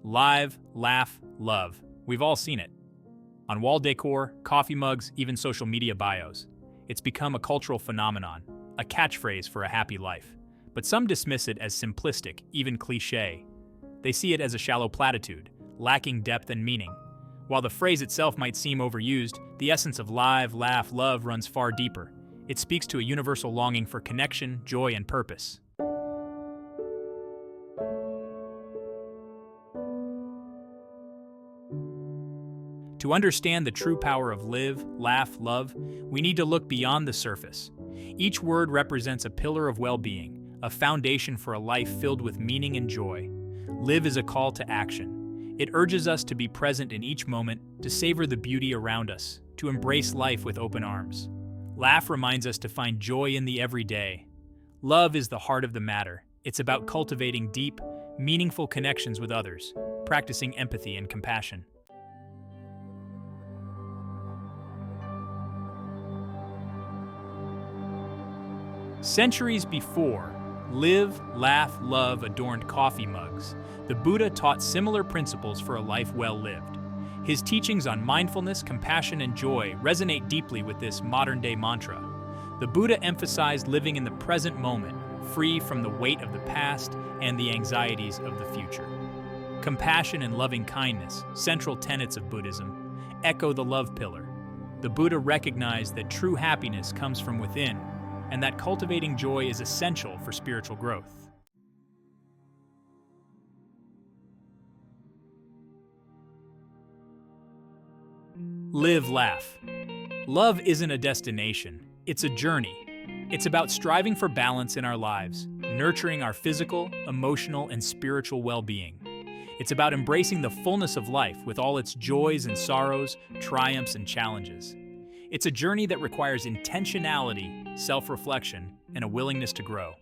Live, laugh, love. We've all seen it. On wall decor, coffee mugs, even social media bios. It's become a cultural phenomenon, a catchphrase for a happy life. But some dismiss it as simplistic, even cliché. They see it as a shallow platitude, lacking depth and meaning. While the phrase itself might seem overused, the essence of live, laugh, love runs far deeper. It speaks to a universal longing for connection, joy, and purpose. To understand the true power of live, laugh, love, we need to look beyond the surface. Each word represents a pillar of well-being, a foundation for a life filled with meaning and joy. Live is a call to action. It urges us to be present in each moment, to savor the beauty around us, to embrace life with open arms. Laugh reminds us to find joy in the everyday. Love is the heart of the matter. It's about cultivating deep, meaningful connections with others, practicing empathy and compassion. Centuries before, live, laugh, love adorned coffee mugs, the Buddha taught similar principles for a life well lived. His teachings on mindfulness, compassion, and joy resonate deeply with this modern-day mantra. The Buddha emphasized living in the present moment, free from the weight of the past and the anxieties of the future. Compassion and loving kindness, central tenets of Buddhism, echo the love pillar. The Buddha recognized that true happiness comes from within, and that cultivating joy is essential for spiritual growth. Live, laugh. Love isn't a destination, it's a journey. It's about striving for balance in our lives, nurturing our physical, emotional, and spiritual well-being. It's about embracing the fullness of life with all its joys and sorrows, triumphs and challenges. It's a journey that requires intentionality, self-reflection, and a willingness to grow.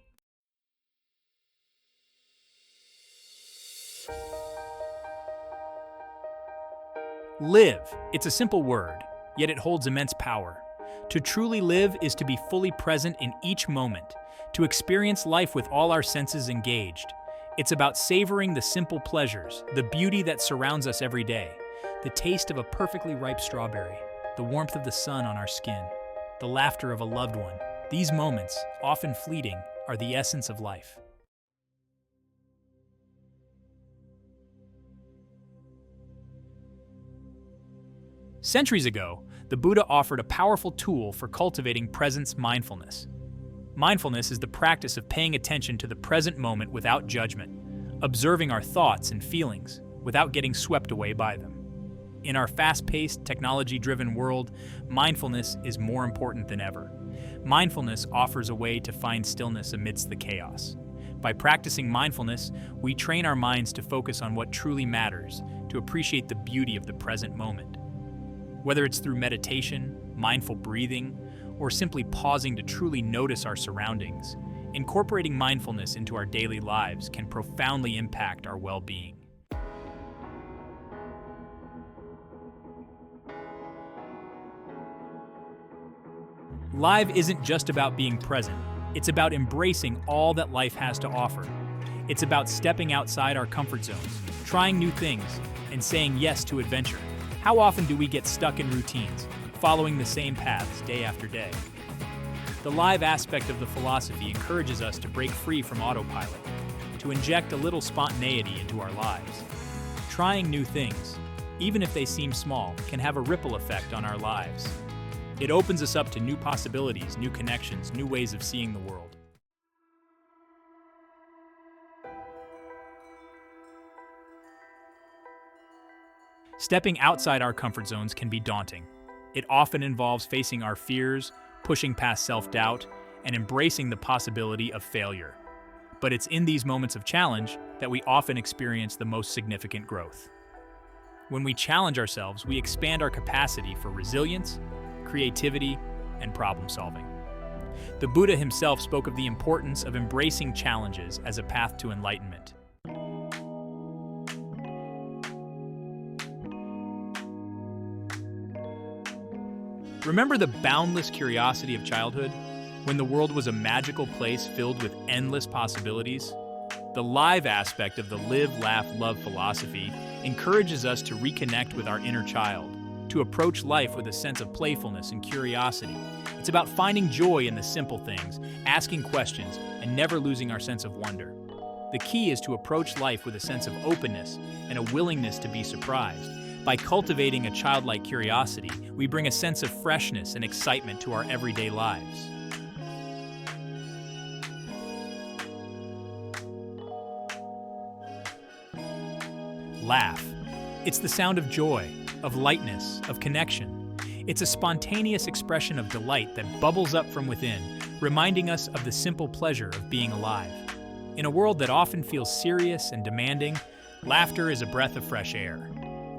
Live. It's a simple word, yet it holds immense power. To truly live is to be fully present in each moment, to experience life with all our senses engaged. It's about savoring the simple pleasures, the beauty that surrounds us every day, the taste of a perfectly ripe strawberry, the warmth of the sun on our skin, the laughter of a loved one. These moments, often fleeting, are the essence of life. Centuries ago, the Buddha offered a powerful tool for cultivating presence mindfulness. Mindfulness is the practice of paying attention to the present moment without judgment, observing our thoughts and feelings without getting swept away by them. In our fast-paced, technology-driven world, mindfulness is more important than ever. Mindfulness offers a way to find stillness amidst the chaos. By practicing mindfulness, we train our minds to focus on what truly matters, to appreciate the beauty of the present moment. Whether it's through meditation, mindful breathing, or simply pausing to truly notice our surroundings, incorporating mindfulness into our daily lives can profoundly impact our well-being. Live isn't just about being present. It's about embracing all that life has to offer. It's about stepping outside our comfort zones, trying new things, and saying yes to adventure. How often do we get stuck in routines, following the same paths day after day? The live aspect of the philosophy encourages us to break free from autopilot, to inject a little spontaneity into our lives. Trying new things, even if they seem small, can have a ripple effect on our lives. It opens us up to new possibilities, new connections, new ways of seeing the world. Stepping outside our comfort zones can be daunting. It often involves facing our fears, pushing past self-doubt, and embracing the possibility of failure. But it's in these moments of challenge that we often experience the most significant growth. When we challenge ourselves, we expand our capacity for resilience, creativity, and problem solving. The Buddha himself spoke of the importance of embracing challenges as a path to enlightenment. Remember the boundless curiosity of childhood, when the world was a magical place filled with endless possibilities? The live aspect of the live, laugh, love philosophy encourages us to reconnect with our inner child, to approach life with a sense of playfulness and curiosity. It's about finding joy in the simple things, asking questions, and never losing our sense of wonder. The key is to approach life with a sense of openness and a willingness to be surprised. By cultivating a childlike curiosity, we bring a sense of freshness and excitement to our everyday lives. Laugh. It's the sound of joy, of lightness, of connection. It's a spontaneous expression of delight that bubbles up from within, reminding us of the simple pleasure of being alive. In a world that often feels serious and demanding, laughter is a breath of fresh air.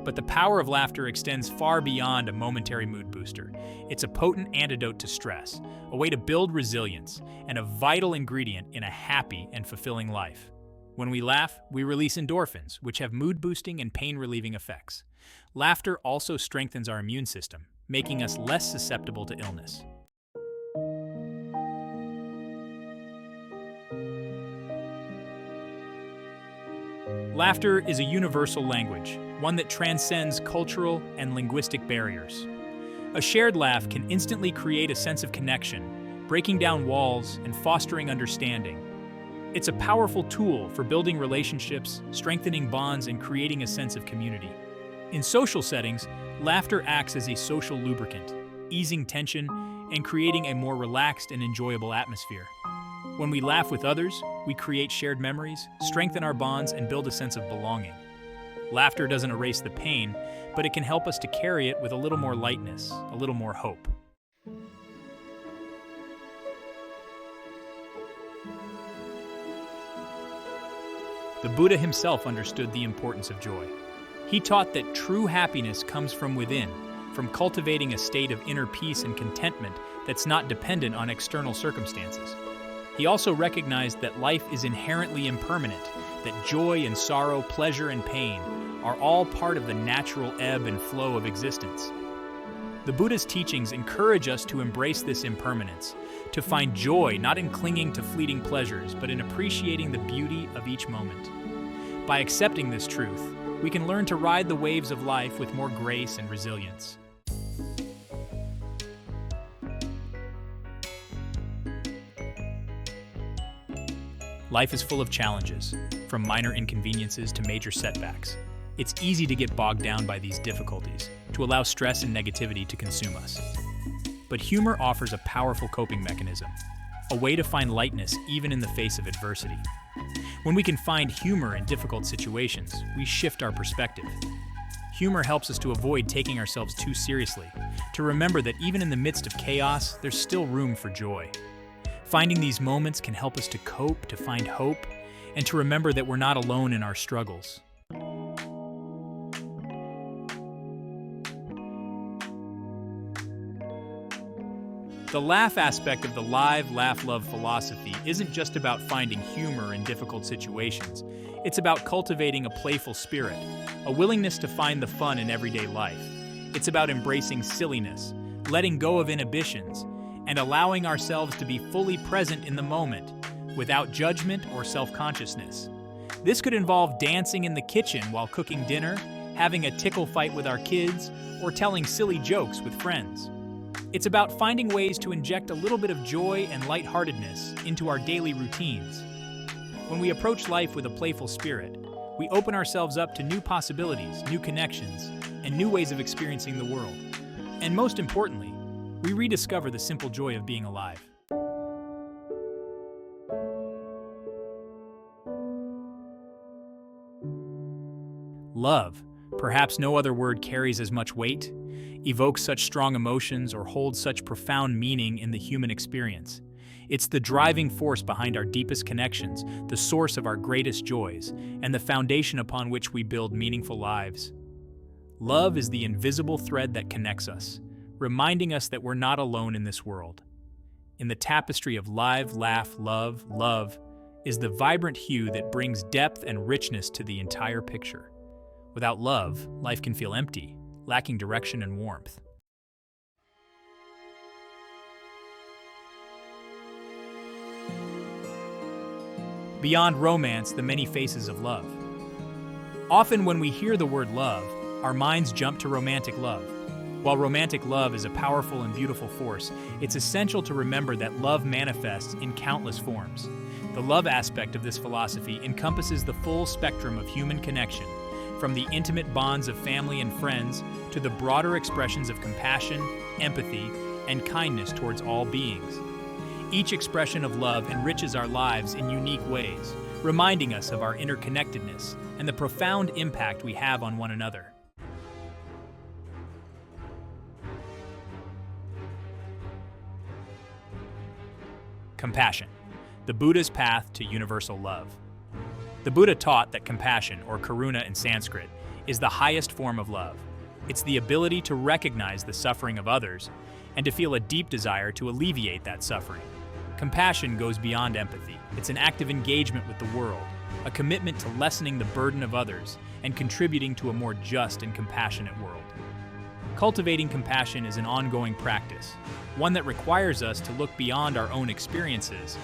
But the power of laughter extends far beyond a momentary mood booster. It's a potent antidote to stress, a way to build resilience, and a vital ingredient in a happy and fulfilling life. When we laugh, we release endorphins, which have mood-boosting and pain-relieving effects. Laughter also strengthens our immune system, making us less susceptible to illness. Laughter is a universal language, one that transcends cultural and linguistic barriers. A shared laugh can instantly create a sense of connection, breaking down walls and fostering understanding. It's a powerful tool for building relationships, strengthening bonds, and creating a sense of community. In social settings, laughter acts as a social lubricant, easing tension and creating a more relaxed and enjoyable atmosphere. When we laugh with others, we create shared memories, strengthen our bonds, and build a sense of belonging. Laughter doesn't erase the pain, but it can help us to carry it with a little more lightness, a little more hope. The Buddha himself understood the importance of joy. He taught that true happiness comes from within, from cultivating a state of inner peace and contentment that's not dependent on external circumstances. He also recognized that life is inherently impermanent, that joy and sorrow, pleasure and pain are all part of the natural ebb and flow of existence. The Buddha's teachings encourage us to embrace this impermanence, to find joy not in clinging to fleeting pleasures, but in appreciating the beauty of each moment. By accepting this truth, we can learn to ride the waves of life with more grace and resilience. Life is full of challenges, from minor inconveniences to major setbacks. It's easy to get bogged down by these difficulties, to allow stress and negativity to consume us. But humor offers a powerful coping mechanism, a way to find lightness even in the face of adversity. When we can find humor in difficult situations, we shift our perspective. Humor helps us to avoid taking ourselves too seriously, to remember that even in the midst of chaos, there's still room for joy. Finding these moments can help us to cope, to find hope, and to remember that we're not alone in our struggles. The laugh aspect of the live, laugh, love philosophy isn't just about finding humor in difficult situations. It's about cultivating a playful spirit, a willingness to find the fun in everyday life. It's about embracing silliness, letting go of inhibitions, and allowing ourselves to be fully present in the moment, without judgment or self-consciousness. This could involve dancing in the kitchen while cooking dinner, having a tickle fight with our kids, or telling silly jokes with friends. It's about finding ways to inject a little bit of joy and lightheartedness into our daily routines. When we approach life with a playful spirit, we open ourselves up to new possibilities, new connections, and new ways of experiencing the world. And most importantly, we rediscover the simple joy of being alive. Love, perhaps no other word carries as much weight, evokes such strong emotions, or holds such profound meaning in the human experience. It's the driving force behind our deepest connections, the source of our greatest joys, and the foundation upon which we build meaningful lives. Love is the invisible thread that connects us, reminding us that we're not alone in this world. In the tapestry of live, laugh, love is the vibrant hue that brings depth and richness to the entire picture. Without love, life can feel empty, lacking direction and warmth. Beyond romance, the many faces of love. Often when we hear the word love, our minds jump to romantic love. While romantic love is a powerful and beautiful force, it's essential to remember that love manifests in countless forms. The love aspect of this philosophy encompasses the full spectrum of human connection, from the intimate bonds of family and friends to the broader expressions of compassion, empathy, and kindness towards all beings. Each expression of love enriches our lives in unique ways, reminding us of our interconnectedness and the profound impact we have on one another. Compassion, the Buddha's path to universal love. The Buddha taught that compassion, or karuna in Sanskrit, is the highest form of love. It's the ability to recognize the suffering of others and to feel a deep desire to alleviate that suffering. Compassion goes beyond empathy. It's an active engagement with the world, a commitment to lessening the burden of others and contributing to a more just and compassionate world. Cultivating compassion is an ongoing practice, one that requires us to look beyond our own experiences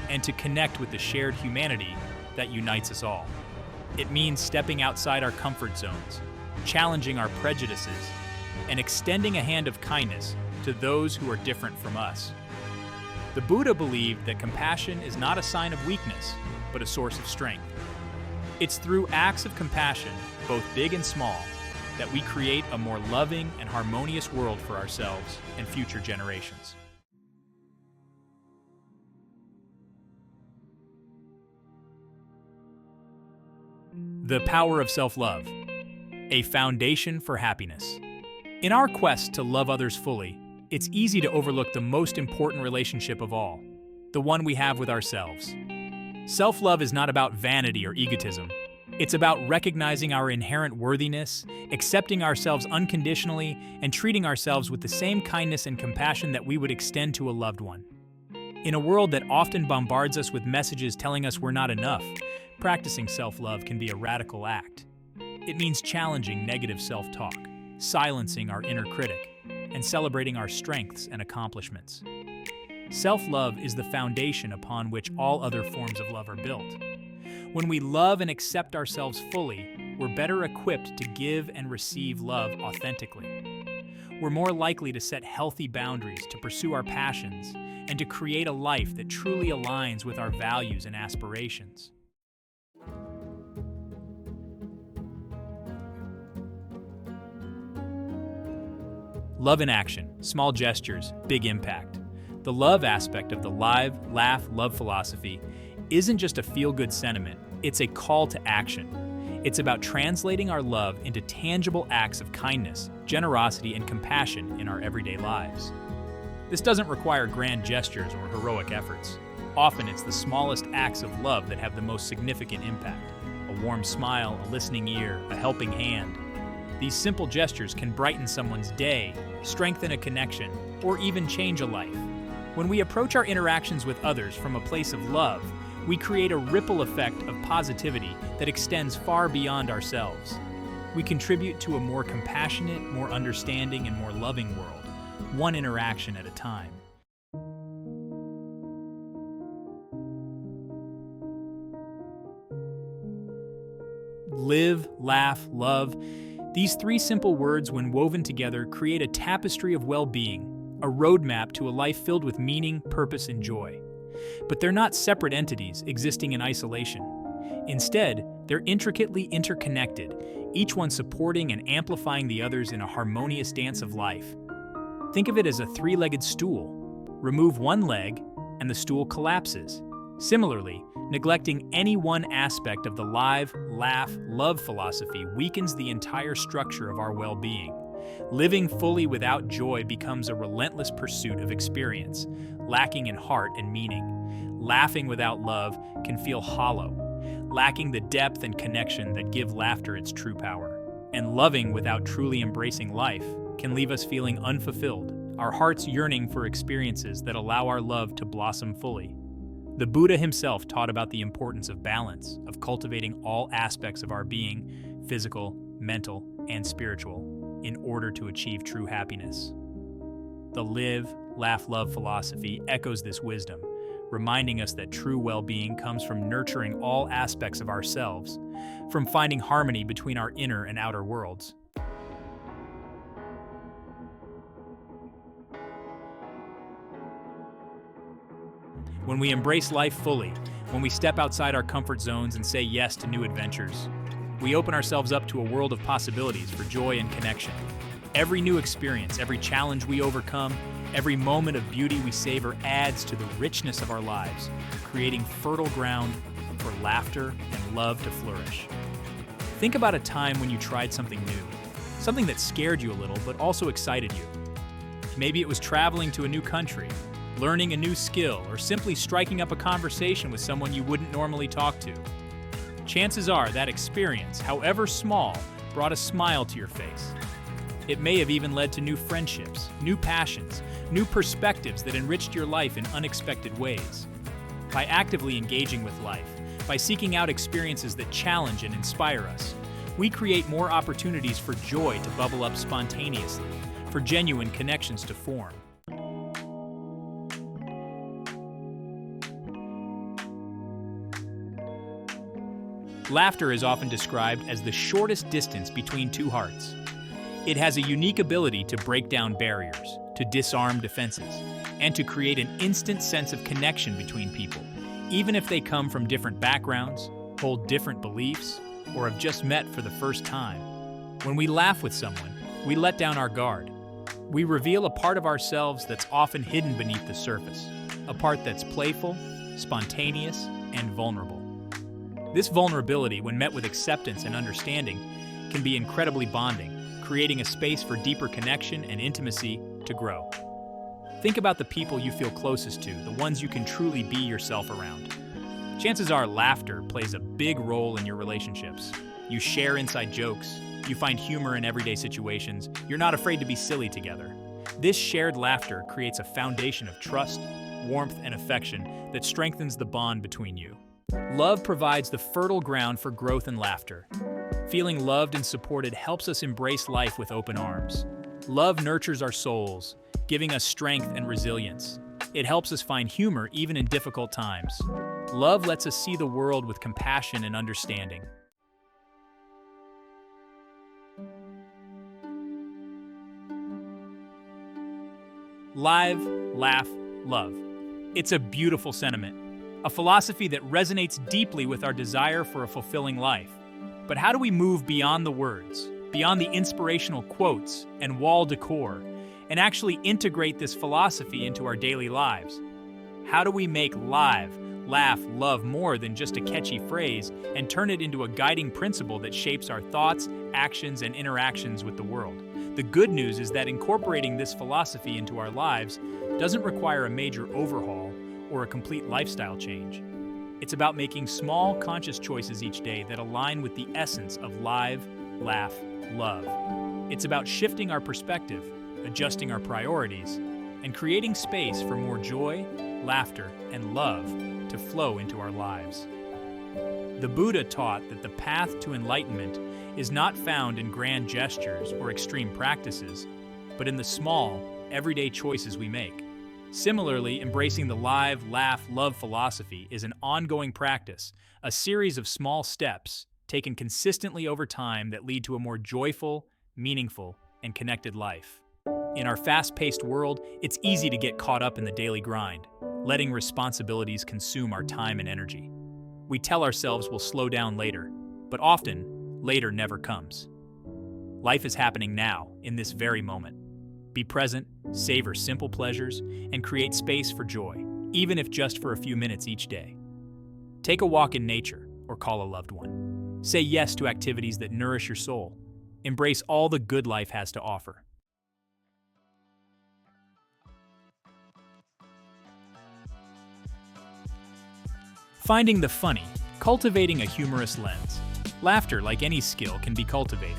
and to connect with the shared humanity that unites us all. It means stepping outside our comfort zones, challenging our prejudices, and extending a hand of kindness to those who are different from us. The Buddha believed that compassion is not a sign of weakness, but a source of strength. It's through acts of compassion, both big and small, that we create a more loving and harmonious world for ourselves and future generations. The power of self-love, a foundation for happiness. In our quest to love others fully, it's easy to overlook the most important relationship of all, the one we have with ourselves. Self-love is not about vanity or egotism. It's about recognizing our inherent worthiness, accepting ourselves unconditionally, and treating ourselves with the same kindness and compassion that we would extend to a loved one. In a world that often bombards us with messages telling us we're not enough, practicing self-love can be a radical act. It means challenging negative self-talk, silencing our inner critic, and celebrating our strengths and accomplishments. Self-love is the foundation upon which all other forms of love are built. When we love and accept ourselves fully, we're better equipped to give and receive love authentically. We're more likely to set healthy boundaries, to pursue our passions, and to create a life that truly aligns with our values and aspirations. Love in action, small gestures, big impact. The love aspect of the live, laugh, love philosophy isn't just a feel-good sentiment, it's a call to action. It's about translating our love into tangible acts of kindness, generosity, and compassion in our everyday lives. This doesn't require grand gestures or heroic efforts. Often it's the smallest acts of love that have the most significant impact. A warm smile, a listening ear, a helping hand. These simple gestures can brighten someone's day, strengthen a connection, or even change a life. When we approach our interactions with others from a place of love, we create a ripple effect of positivity that extends far beyond ourselves. We contribute to a more compassionate, more understanding, and more loving world, one interaction at a time. Live, laugh, love. These three simple words, when woven together, create a tapestry of well-being, a roadmap to a life filled with meaning, purpose, and joy. But they're not separate entities existing in isolation. Instead, they're intricately interconnected, each one supporting and amplifying the others in a harmonious dance of life. Think of it as a three-legged stool. Remove one leg, and the stool collapses. Similarly, neglecting any one aspect of the live, laugh, love philosophy weakens the entire structure of our well-being. Living fully without joy becomes a relentless pursuit of experience, lacking in heart and meaning. Laughing without love can feel hollow, lacking the depth and connection that give laughter its true power. And loving without truly embracing life can leave us feeling unfulfilled, our hearts yearning for experiences that allow our love to blossom fully. The Buddha himself taught about the importance of balance, of cultivating all aspects of our being, physical, mental, and spiritual, in order to achieve true happiness. The live, laugh, love philosophy echoes this wisdom, reminding us that true well-being comes from nurturing all aspects of ourselves, from finding harmony between our inner and outer worlds. When we embrace life fully, when we step outside our comfort zones and say yes to new adventures, we open ourselves up to a world of possibilities for joy and connection. Every new experience, every challenge we overcome, every moment of beauty we savor adds to the richness of our lives, creating fertile ground for laughter and love to flourish. Think about a time when you tried something new, something that scared you a little but also excited you. Maybe it was traveling to a new country, learning a new skill, or simply striking up a conversation with someone you wouldn't normally talk to. Chances are that experience, however small, brought a smile to your face. It may have even led to new friendships, new passions, new perspectives that enriched your life in unexpected ways. By actively engaging with life, by seeking out experiences that challenge and inspire us, we create more opportunities for joy to bubble up spontaneously, for genuine connections to form. Laughter is often described as the shortest distance between two hearts. It has a unique ability to break down barriers, to disarm defenses, and to create an instant sense of connection between people, even if they come from different backgrounds, hold different beliefs, or have just met for the first time. When we laugh with someone, we let down our guard. We reveal a part of ourselves that's often hidden beneath the surface, a part that's playful, spontaneous, and vulnerable. This vulnerability, when met with acceptance and understanding, can be incredibly bonding, creating a space for deeper connection and intimacy to grow. Think about the people you feel closest to, the ones you can truly be yourself around. Chances are laughter plays a big role in your relationships. You share inside jokes, you find humor in everyday situations, you're not afraid to be silly together. This shared laughter creates a foundation of trust, warmth, and affection that strengthens the bond between you. Love provides the fertile ground for growth and laughter. Feeling loved and supported helps us embrace life with open arms. Love nurtures our souls, giving us strength and resilience. It helps us find humor even in difficult times. Love lets us see the world with compassion and understanding. Live, laugh, love. It's a beautiful sentiment, a philosophy that resonates deeply with our desire for a fulfilling life. But how do we move beyond the words, beyond the inspirational quotes and wall decor, and actually integrate this philosophy into our daily lives? How do we make live, laugh, love more than just a catchy phrase and turn it into a guiding principle that shapes our thoughts, actions, and interactions with the world? The good news is that incorporating this philosophy into our lives doesn't require a major overhaul or a complete lifestyle change. It's about making small, conscious choices each day that align with the essence of live, laugh, love. It's about shifting our perspective, adjusting our priorities, and creating space for more joy, laughter, and love to flow into our lives. The Buddha taught that the path to enlightenment is not found in grand gestures or extreme practices, but in the small, everyday choices we make. Similarly, embracing the live, laugh, love philosophy is an ongoing practice, a series of small steps taken consistently over time that lead to a more joyful, meaningful, and connected life. In our fast-paced world, it's easy to get caught up in the daily grind, letting responsibilities consume our time and energy. We tell ourselves we'll slow down later, but often, later never comes. Life is happening now, in this very moment. Be present, savor simple pleasures, and create space for joy, even if just for a few minutes each day. Take a walk in nature or call a loved one. Say yes to activities that nourish your soul. Embrace all the good life has to offer. Finding the funny, cultivating a humorous lens. Laughter, like any skill, can be cultivated.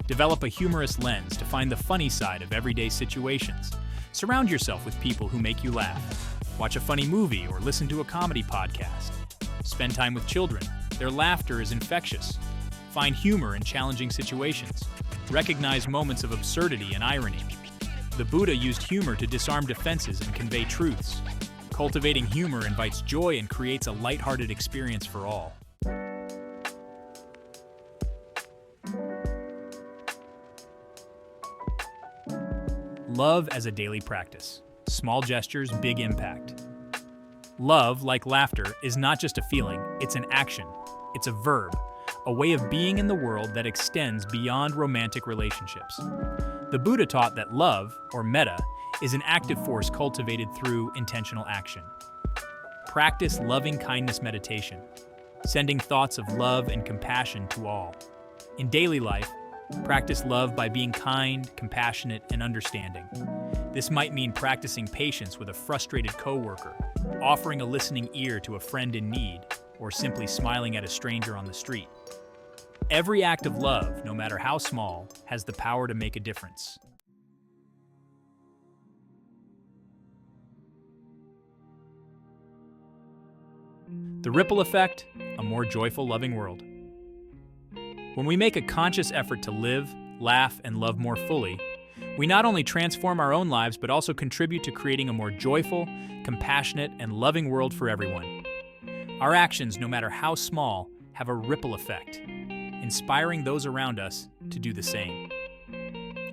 Develop a humorous lens to find the funny side of everyday situations. Surround yourself with people who make you laugh. Watch a funny movie or listen to a comedy podcast. Spend time with children. Their laughter is infectious. Find humor in challenging situations. Recognize moments of absurdity and irony. The Buddha used humor to disarm defenses and convey truths. Cultivating humor invites joy and creates a lighthearted experience for all. Love as a daily practice. Small gestures, big impact. Love, like laughter, is not just a feeling, it's an action. It's a verb, a way of being in the world that extends beyond romantic relationships. The Buddha taught that love, or metta, is an active force cultivated through intentional action. Practice loving kindness meditation, sending thoughts of love and compassion to all. In daily life, practice love by being kind, compassionate, and understanding. This might mean practicing patience with a frustrated coworker, offering a listening ear to a friend in need, or simply smiling at a stranger on the street. Every act of love, no matter how small, has the power to make a difference. The ripple effect, a more joyful, loving world. When we make a conscious effort to live, laugh, and love more fully, we not only transform our own lives but also contribute to creating a more joyful, compassionate, and loving world for everyone. Our actions, no matter how small, have a ripple effect, inspiring those around us to do the same.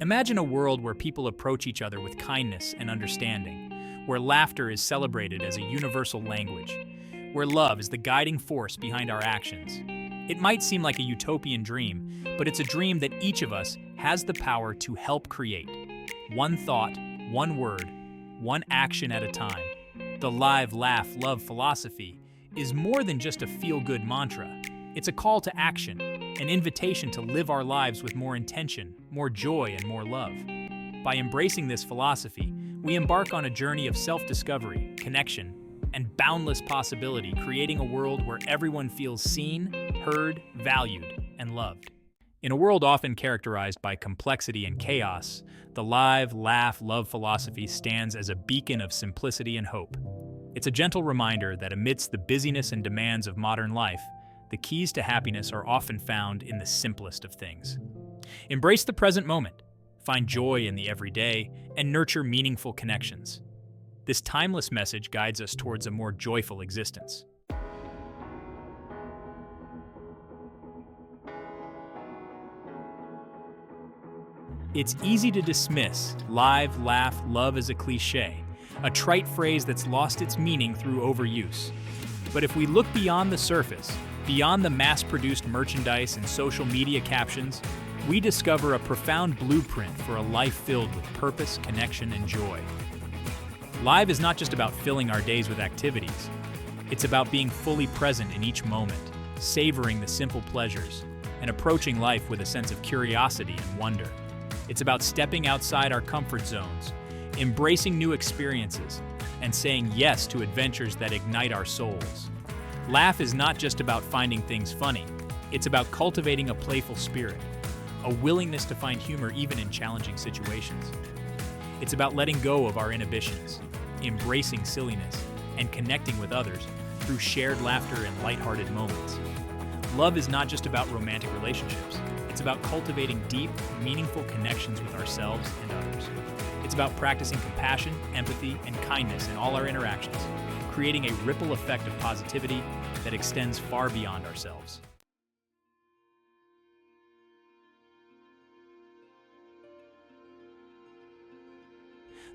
Imagine a world where people approach each other with kindness and understanding, where laughter is celebrated as a universal language, where love is the guiding force behind our actions. It might seem like a utopian dream, but it's a dream that each of us has the power to help create. One thought, one word, one action at a time. The Live, Laugh, Love philosophy is more than just a feel-good mantra. It's a call to action, an invitation to live our lives with more intention, more joy, and more love. By embracing this philosophy, we embark on a journey of self-discovery, connection, and boundless possibility, creating a world where everyone feels seen, heard, valued, and loved. In a world often characterized by complexity and chaos, the Live, Laugh, Love philosophy stands as a beacon of simplicity and hope. It's a gentle reminder that amidst the busyness and demands of modern life, the keys to happiness are often found in the simplest of things. Embrace the present moment, find joy in the everyday, and nurture meaningful connections. This timeless message guides us towards a more joyful existence. It's easy to dismiss live, laugh, love as a cliché, a trite phrase that's lost its meaning through overuse. But if we look beyond the surface, beyond the mass-produced merchandise and social media captions, we discover a profound blueprint for a life filled with purpose, connection, and joy. Live is not just about filling our days with activities. It's about being fully present in each moment, savoring the simple pleasures, and approaching life with a sense of curiosity and wonder. It's about stepping outside our comfort zones, embracing new experiences, and saying yes to adventures that ignite our souls. Laugh is not just about finding things funny. It's about cultivating a playful spirit, a willingness to find humor even in challenging situations. It's about letting go of our inhibitions, embracing silliness, and connecting with others through shared laughter and lighthearted moments. Love is not just about romantic relationships. It's about cultivating deep, meaningful connections with ourselves and others. It's about practicing compassion, empathy, and kindness in all our interactions, creating a ripple effect of positivity that extends far beyond ourselves.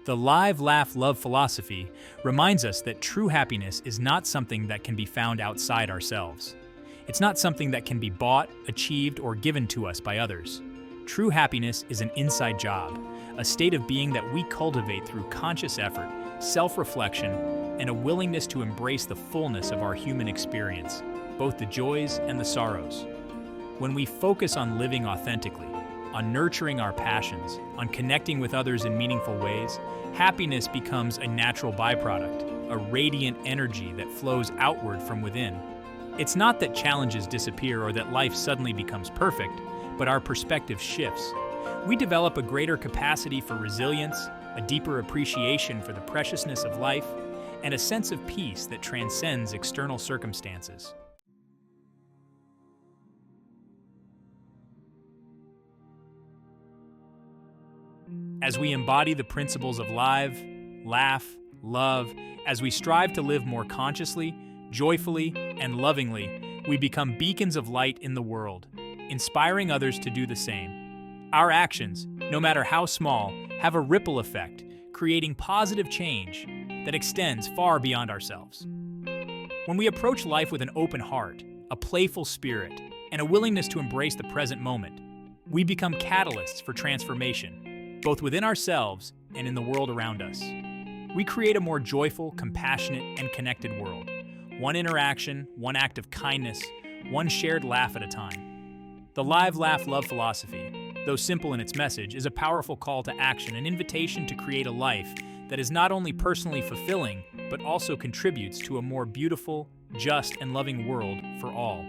The Live, Laugh, Love philosophy reminds us that true happiness is not something that can be found outside ourselves. It's not something that can be bought, achieved, or given to us by others. True happiness is an inside job, a state of being that we cultivate through conscious effort, self-reflection, and a willingness to embrace the fullness of our human experience, both the joys and the sorrows. When we focus on living authentically, on nurturing our passions, on connecting with others in meaningful ways, happiness becomes a natural byproduct, a radiant energy that flows outward from within. It's not that challenges disappear or that life suddenly becomes perfect, but our perspective shifts. We develop a greater capacity for resilience, a deeper appreciation for the preciousness of life, and a sense of peace that transcends external circumstances. As we embody the principles of live, laugh, love. As we strive to live more consciously, joyfully, and lovingly, we become beacons of light in the world, inspiring others to do the same. Our actions, no matter how small, have a ripple effect, creating positive change that extends far beyond ourselves. When we approach life with an open heart, a playful spirit, and a willingness to embrace the present moment, we become catalysts for transformation, both within ourselves and in the world around us. We create a more joyful, compassionate, and connected world. One interaction, one act of kindness, one shared laugh at a time. The Live, Laugh, Love philosophy, though simple in its message, is a powerful call to action, an invitation to create a life that is not only personally fulfilling, but also contributes to a more beautiful, just, and loving world for all.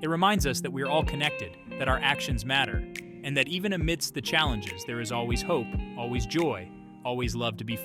It reminds us that we are all connected, that our actions matter, and that even amidst the challenges, there is always hope, always joy, always love to be found.